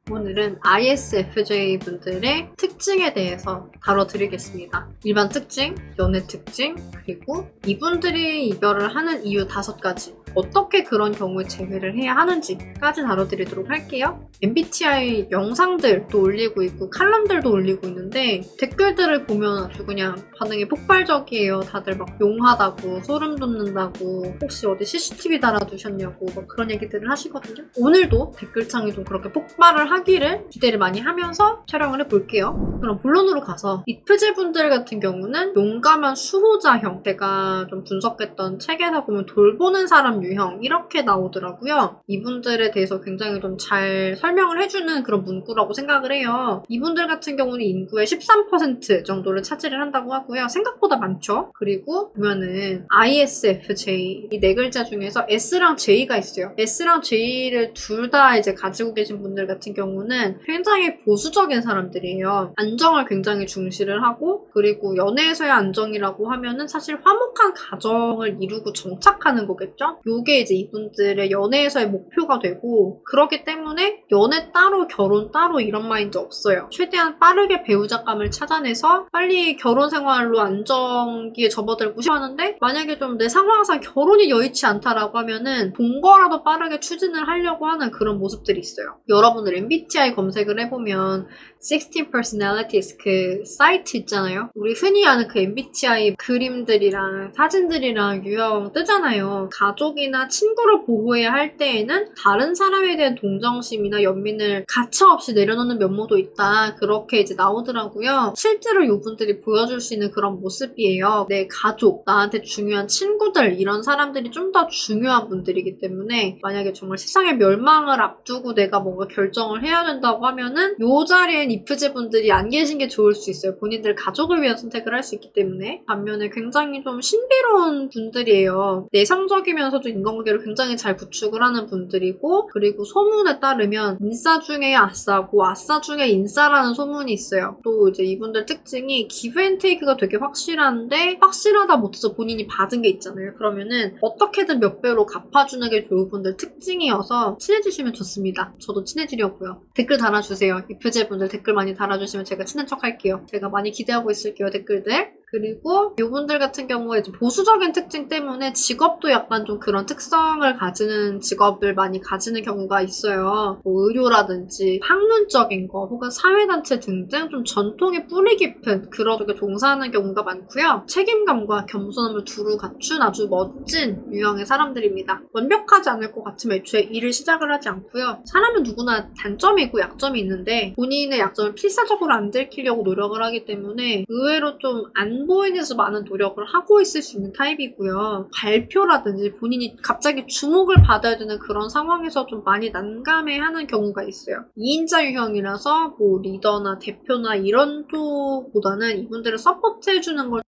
오늘은 ISFJ 분들의 특징에 대해서 다뤄드리겠습니다. 일반 특징, 연애 특징, 그리고 이분들이 이별을 하는 이유 5가지. 어떻게 그런 경우에 재회를 해야 하는지까지 다뤄드리도록 할게요. MBTI 영상들도 올리고 있고 칼럼들도 올리고 있는데 댓글들을 보면 아주 그냥 반응이 폭발적이에요. 다들 막 용하다고, 소름 돋는다고, 혹시 어디 CCTV 달아두셨냐고 막 그런 얘기들을 하시거든요. 오늘도 댓글창이 좀 그렇게 폭발을 하기를 기대를 많이 하면서 촬영을 해볼게요. 그럼 본론으로 가서 IFJ 분들 같은 경우는 용감한 수호자형, 제가 좀 분석했던 책에서 보면 돌보는 사람 유형 이렇게 나오더라고요. 이분들에 대해서 굉장히 좀 잘 설명을 해주는 그런 문구라고 생각을 해요. 이분들 같은 경우는 인구의 13% 정도를 차지를 한다고 하고요. 생각보다 많죠. 그리고 보면은 ISFJ 이 4글자 중에서 S랑 J가 있어요. S랑 J를 둘 다 이제 가지고 계신 분들 같은 경우는 굉장히 보수적인 사람들이에요. 안정을 굉장히 중시를 하고, 그리고 연애에서의 안정이라고 하면은 사실 화목한 가정을 이루고 정착하는 거겠죠? 요게 이제 이분들의 연애에서의 목표가 되고, 그렇기 때문에 연애 따로 결혼 따로 이런 마인드 없어요. 최대한 빠르게 배우자감을 찾아내서 빨리 결혼 생활로 안정기에 접어들고 싶어 하는데, 만약에 좀 내 상황상 결혼이 여의치 않다라고 하면은 동거라도 빠르게 추진을 하려고 하는 그런 모습들이 있어요. 여러분들 MBTI 검색을 해보면 16 Personalities 그 사이트 있잖아요. 우리 흔히 아는 그 MBTI 그림들이랑 사진들이랑 유형 뜨잖아요. 가족이나 친구를 보호해야 할 때에는 다른 사람에 대한 동정심이나 연민을 가차없이 내려놓는 면모도 있다. 그렇게 이제 나오더라고요. 실제로 이분들이 보여줄 수 있는 그런 모습이에요. 내 가족, 나한테 중요한 친구들 이런 사람들이 좀 더 중요한 분들이기 때문에 만약에 정말 세상의 멸망을 앞두고 내가 뭔가 결정을 해야 된다고 하면은 이 자리엔 IFJ 분들이 안 계신 게 좋을 수 있어요. 본인들 가족을 위한 선택을 할 수 있기 때문에. 반면에 굉장히 좀 신비로운 분들이에요. 내성적이면서도 인간관계를 굉장히 잘 구축을 하는 분들이고, 그리고 소문에 따르면 인싸 중에 아싸고 아싸 중에 인싸라는 소문이 있어요. 또 이제 이분들 특징이 기브앤테이크가 되게 확실한데 확실하다 못해서 본인이 받은 게 있잖아요. 그러면은 어떻게든 몇 배로 갚아주는 게 이분들 특징이어서 친해지시면 좋습니다. 저도 친해지려고요. 댓글 달아주세요. IFJ 분들 댓글 많이 달아주시면 제가 친한 척 할게요. 제가 많이 기대하고 있을게요, 댓글들. 그리고 이분들 같은 경우에 보수적인 특징 때문에 직업도 약간 좀 그런 특성을 가지는 직업을 많이 가지는 경우가 있어요. 뭐 의료라든지 학문적인 거 혹은 사회단체 등등 좀 전통의 뿌리 깊은 그런 쪽에 종사하는 경우가 많고요. 책임감과 겸손함을 두루 갖춘 아주 멋진 유형의 사람들입니다. 완벽하지 않을 것 같으면 애초에 일을 시작을 하지 않고요. 사람은 누구나 단점이 있고 약점이 있는데 본인의 약점을 필사적으로 안 들키려고 노력을 하기 때문에 의외로 좀 안 보이면서 많은 노력을 하고 있을 수 있는 타입이고요. 발표라든지 본인이 갑자기 주목을 받아야 되는 그런 상황에서 좀 많이 난감해하는 경우가 있어요. 2인자 유형이라서 뭐 리더나 대표나 이런 쪽보다는 이분들을 서포트해주는 걸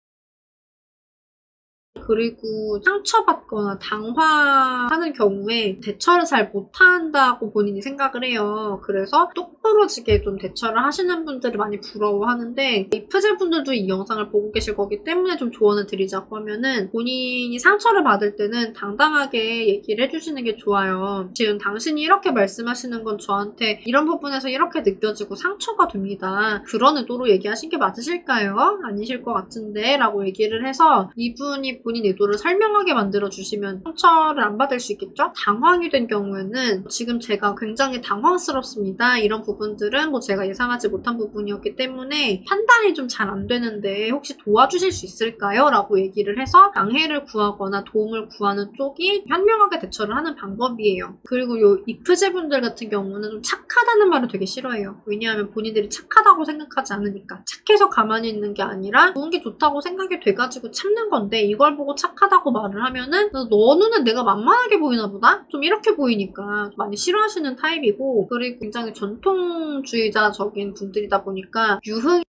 그리고 상처받거나 당황하는 경우에 대처를 잘 못한다고 본인이 생각을 해요. 그래서 똑부러지게 좀 대처를 하시는 분들을 많이 부러워하는데 IFJ 분들도 이 영상을 보고 계실 거기 때문에 좀 조언을 드리자고 하면은 본인이 상처를 받을 때는 당당하게 얘기를 해주시는 게 좋아요. 지금 당신이 이렇게 말씀하시는 건 저한테 이런 부분에서 이렇게 느껴지고 상처가 됩니다. 그런 의도로 얘기하신 게 맞으실까요? 아니실 것 같은데 라고 얘기를 해서 이분이 본인 의도를 설명하게 만들어주시면 상처를 안 받을 수 있겠죠? 당황이 된 경우에는 지금 제가 굉장히 당황스럽습니다. 이런 부분들은 뭐 제가 예상하지 못한 부분이었기 때문에 판단이 좀 잘 안 되는데 혹시 도와주실 수 있을까요? 라고 얘기를 해서 양해를 구하거나 도움을 구하는 쪽이 현명하게 대처를 하는 방법이에요. 그리고 요 IFJ 분들 같은 경우는 좀 착하다는 말을 되게 싫어해요. 왜냐하면 본인들이 착하다고 생각하지 않으니까. 착해서 가만히 있는 게 아니라 좋은 게 좋다고 생각이 돼가지고 참는 건데 이걸 보고 착하다고 말을 하면은 너 눈은 내가 만만하게 보이나 보다? 좀 이렇게 보이니까 많이 싫어하시는 타입이고, 그리고 굉장히 전통주의자적인 분들이다 보니까 유흥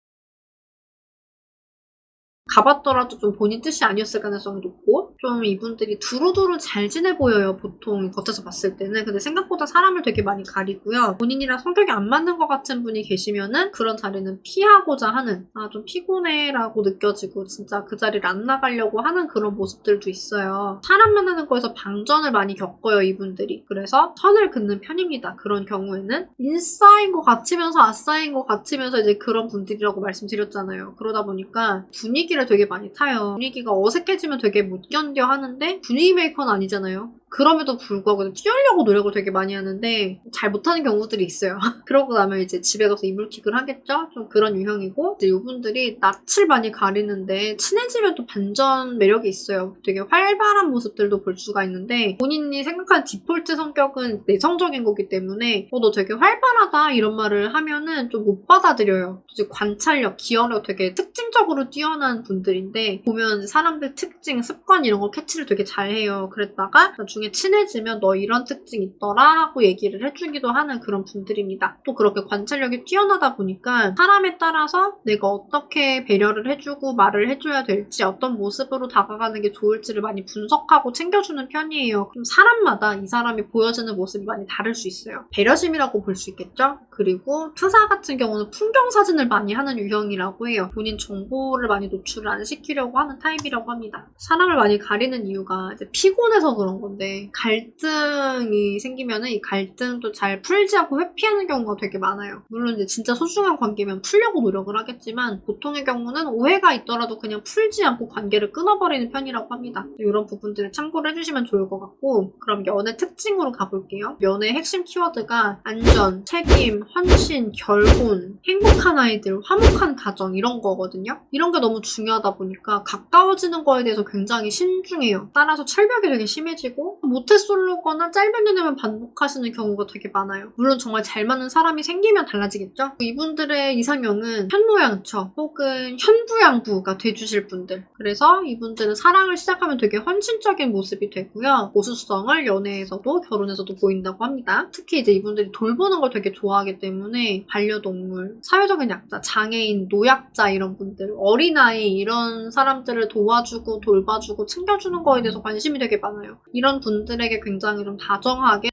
가봤더라도 좀 본인 뜻이 아니었을 가능성이 높고 좀 이분들이 두루두루 잘 지내 보여요. 보통 겉에서 봤을 때는. 근데 생각보다 사람을 되게 많이 가리고요. 본인이랑 성격이 안 맞는 것 같은 분이 계시면은 그런 자리는 피하고자 하는 좀 피곤해 라고 느껴지고 진짜 그 자리를 안 나가려고 하는 그런 모습들도 있어요. 사람 만나는 거에서 방전을 많이 겪어요. 이분들이. 그래서 선을 긋는 편입니다. 그런 경우에는 인싸인 것 같으면서 아싸인 것 같으면서 이제 그런 분들이라고 말씀드렸잖아요. 그러다 보니까 분위기를 되게 많이 타요. 분위기가 어색해지면 되게 못 견뎌 하는데 분위기 메이커는 아니잖아요. 그럼에도 불구하고 뛰려고 노력을 되게 많이 하는데 잘 못하는 경우들이 있어요. 그러고 나면 이제 집에 가서 이불킥을 하겠죠? 좀 그런 유형이고 이제 이분들이 낯을 많이 가리는데 친해지면 또 반전 매력이 있어요. 되게 활발한 모습들도 볼 수가 있는데 본인이 생각하는 디폴트 성격은 내성적인 거기 때문에 너 되게 활발하다 이런 말을 하면은 좀 못 받아들여요. 이제 관찰력, 기억력 되게 특징적으로 뛰어난 분들인데 보면 사람들 특징, 습관 이런 거 캐치를 되게 잘해요. 그랬다가 나중에 친해지면 너 이런 특징 있더라 하고 얘기를 해주기도 하는 그런 분들입니다. 또 그렇게 관찰력이 뛰어나다 보니까 사람에 따라서 내가 어떻게 배려를 해주고 말을 해줘야 될지 어떤 모습으로 다가가는 게 좋을지를 많이 분석하고 챙겨주는 편이에요. 좀 사람마다 이 사람이 보여지는 모습이 많이 다를 수 있어요. 배려심이라고 볼 수 있겠죠? 그리고 프사 같은 경우는 풍경 사진을 많이 하는 유형이라고 해요. 본인 정보를 많이 노출을 안 시키려고 하는 타입이라고 합니다. 사람을 많이 가리는 이유가 이제 피곤해서 그런 건데 갈등이 생기면은 이 갈등도 잘 풀지 않고 회피하는 경우가 되게 많아요. 물론 이제 진짜 소중한 관계면 풀려고 노력을 하겠지만 보통의 경우는 오해가 있더라도 그냥 풀지 않고 관계를 끊어버리는 편이라고 합니다. 이런 부분들을 참고를 해주시면 좋을 것 같고 그럼 연애 특징으로 가볼게요. 연애의 핵심 키워드가 안전, 책임, 헌신, 결혼, 행복한 아이들, 화목한 가정 이런 거거든요. 이런 게 너무 중요하다 보니까 가까워지는 거에 대해서 굉장히 신중해요. 따라서 철벽이 되게 심해지고 모태솔로거나 짧은 연애만 반복하시는 경우가 되게 많아요. 물론 정말 잘 맞는 사람이 생기면 달라지겠죠? 이분들의 이상형은 현모양처 혹은 현부양부가 돼주실 분들. 그래서 이분들은 사랑을 시작하면 되게 헌신적인 모습이 되고요. 보수성을 연애에서도 결혼에서도 보인다고 합니다. 특히 이제 이분들이 돌보는 걸 되게 좋아하기 때문에 반려동물, 사회적인 약자, 장애인, 노약자 이런 분들, 어린아이 이런 사람들을 도와주고 돌봐주고 챙겨주는 거에 대해서 관심이 되게 많아요. 이런 분들에게 굉장히 좀 다정하게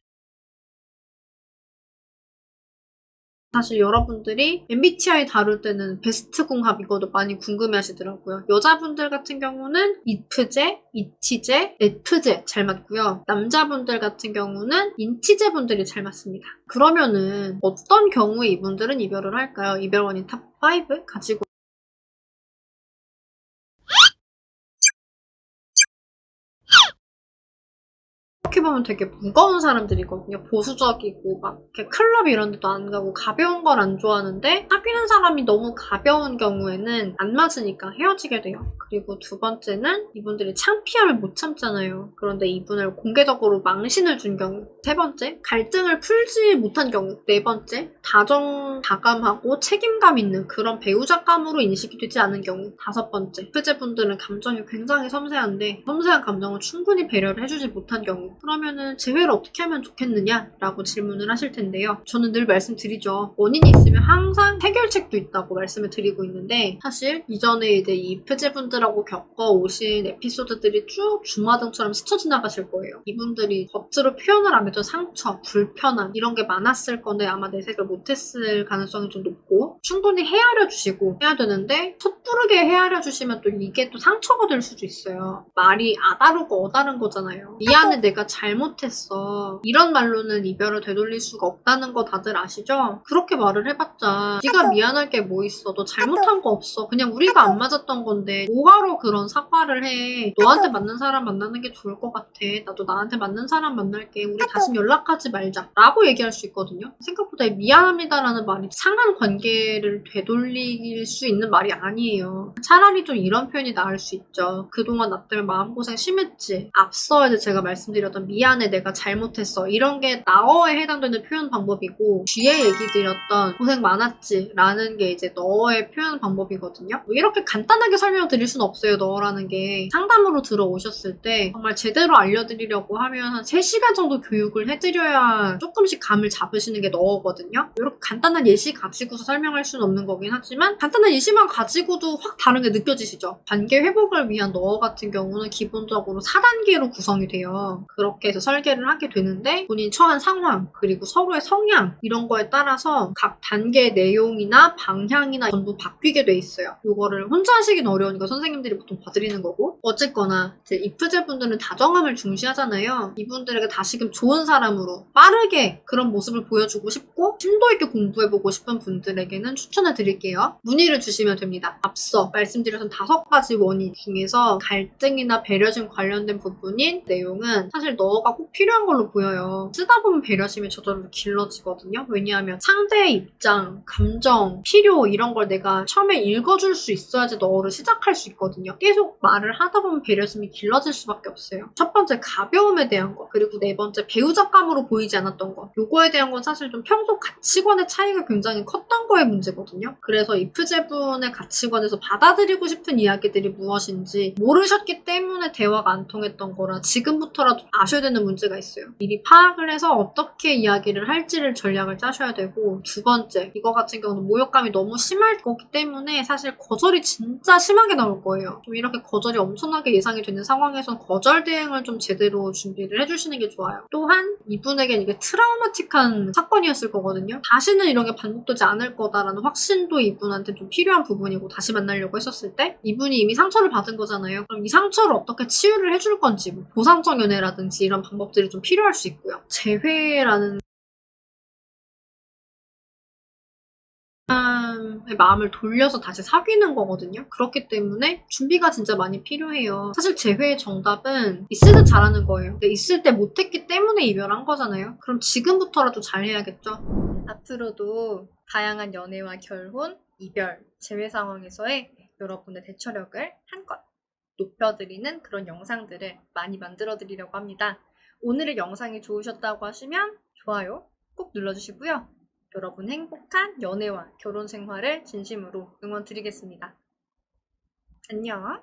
사실 여러분들이 MBTI 다룰 때는 베스트 궁합 이거도 많이 궁금해하시더라고요. 여자분들 같은 경우는 이프제, 이티제, F제 잘 맞고요. 남자분들 같은 경우는 인티제 분들이 잘 맞습니다. 그러면은 어떤 경우에 이분들은 이별을 할까요? 이별 원인 탑5 가지고 어떻게 보면 되게 무거운 사람들이거든요. 보수적이고 막 이렇게 클럽 이런 데도 안 가고 가벼운 걸 안 좋아하는데 사귀는 사람이 너무 가벼운 경우에는 안 맞으니까 헤어지게 돼요. 그리고 두 번째는 이분들이 창피함을 못 참잖아요. 그런데 이분을 공개적으로 망신을 준 경우. 세 번째, 갈등을 풀지 못한 경우. 네 번째, 다정다감하고 책임감 있는 그런 배우자감으로 인식이 되지 않은 경우. 다섯 번째, F제분들은 감정이 굉장히 섬세한데 섬세한 감정을 충분히 배려를 해주지 못한 경우. 그러면은 재회를 어떻게 하면 좋겠느냐라고 질문을 하실 텐데요. 저는 늘 말씀드리죠. 원인이 있으면 항상 해결책도 있다고 말씀을 드리고 있는데 사실 이전에 이제 이 F제분들하고 겪어오신 에피소드들이 쭉 주마등처럼 스쳐 지나가실 거예요. 이분들이 겉으로 표현을 안 했던 상처, 불편함 이런 게 많았을 건데 아마 내색을 못했을 가능성이 좀 높고 충분히 헤아려 주시고 해야 되는데 섣부르게 헤아려 주시면 또 이게 또 상처가 될 수도 있어요. 말이 아다르고 어다른 거잖아요. 미안해 내가 잘못했어. 이런 말로는 이별을 되돌릴 수가 없다는 거 다들 아시죠? 그렇게 말을 해봤자 네가 미안할 게 뭐 있어. 너 잘못한 거 없어. 그냥 우리가 안 맞았던 건데 뭐하러 그런 사과를 해. 너한테 맞는 사람 만나는 게 좋을 것 같아. 나도 나한테 맞는 사람 만날게. 우리 다시 연락하지 말자. 라고 얘기할 수 있거든요. 생각보다 미안합니다라는 말이 상한 관계를 되돌릴 수 있는 말이 아니에요. 차라리 좀 이런 표현이 나을 수 있죠. 그동안 나 때문에 마음고생 심했지. 앞서 이제 제가 말씀드렸던 어떤 미안해, 내가 잘못했어, 이런 게 나어에 해당되는 표현 방법이고, 뒤에 얘기 드렸던 고생 많았지 라는 게 이제 너의 표현 방법이거든요. 뭐 이렇게 간단하게 설명드릴 수는 없어요. 너라는 게 상담으로 들어오셨을 때 정말 제대로 알려드리려고 하면 한 3시간 정도 교육을 해드려야 조금씩 감을 잡으시는 게 너거든요. 이렇게 간단한 예시 가지고서 설명할 수는 없는 거긴 하지만 간단한 예시만 가지고도 확 다른 게 느껴지시죠? 관계 회복을 위한 너 같은 경우는 기본적으로 4단계로 구성이 돼요. 그렇게 해서 설계를 하게 되는데 본인 처한 상황 그리고 서로의 성향 이런 거에 따라서 각 단계의 내용이나 방향이나 전부 바뀌게 돼 있어요. 이거를 혼자 하시긴 어려우니까 선생님들이 보통 봐드리는 거고, 어쨌거나 이제 이프제분들은 다정함을 중시하잖아요. 이분들에게 다시금 좋은 사람으로 빠르게 그런 모습을 보여주고 싶고 심도 있게 공부해보고 싶은 분들에게는 추천을 드릴게요. 문의를 주시면 됩니다. 앞서 말씀드렸던 5가지 원인 중에서 갈등이나 배려심 관련된 부분인 내용은 사실 너가 꼭 필요한 걸로 보여요. 쓰다 보면 배려심이 저절로 길러지거든요. 왜냐하면 상대의 입장, 감정, 필요 이런 걸 내가 처음에 읽어줄 수 있어야지 너를 시작할 수 있거든요. 계속 말을 하다 보면 배려심이 길러질 수밖에 없어요. 첫 번째 가벼움에 대한 거, 그리고 네 번째 배우작감으로 보이지 않았던 거. 요거에 대한 건 사실 좀 평소 가치관의 차이가 굉장히 컸던 거의 문제거든요. 그래서 이프제분의 가치관에서 받아들이고 싶은 이야기들이 무엇인지 모르셨기 때문에 대화가 안 통했던 거라 지금부터라도 아셔야 되는 문제가 있어요. 미리 파악을 해서 어떻게 이야기를 할지를 전략을 짜셔야 되고, 두 번째, 이거 같은 경우는 모욕감이 너무 심할 거기 때문에 사실 거절이 진짜 심하게 나올 거예요. 좀 이렇게 거절이 엄청나게 예상이 되는 상황에선 거절 대응을 좀 제대로 준비를 해주시는 게 좋아요. 또한 이분에겐 이게 트라우마틱한 사건이었을 거거든요. 다시는 이런 게 반복되지 않을 거다라는 확신도 이분한테 좀 필요한 부분이고, 다시 만나려고 했었을 때 이분이 이미 상처를 받은 거잖아요. 그럼 이 상처를 어떻게 치유를 해줄 건지, 뭐 보상적 연애라든지 이런 방법들이 좀 필요할 수 있고요. 재회라는 사람의 마음을 돌려서 다시 사귀는 거거든요. 그렇기 때문에 준비가 진짜 많이 필요해요. 사실 재회의 정답은 있을 때 잘하는 거예요. 근데 있을 때 못했기 때문에 이별한 거잖아요. 그럼 지금부터라도 잘해야겠죠. 앞으로도 다양한 연애와 결혼, 이별, 재회 상황에서의 여러분의 대처력을 한껏 높여드리는 그런 영상들을 많이 만들어 드리려고 합니다. 오늘의 영상이 좋으셨다고 하시면 좋아요 꼭 눌러주시고요. 여러분 행복한 연애와 결혼 생활을 진심으로 응원드리겠습니다. 안녕.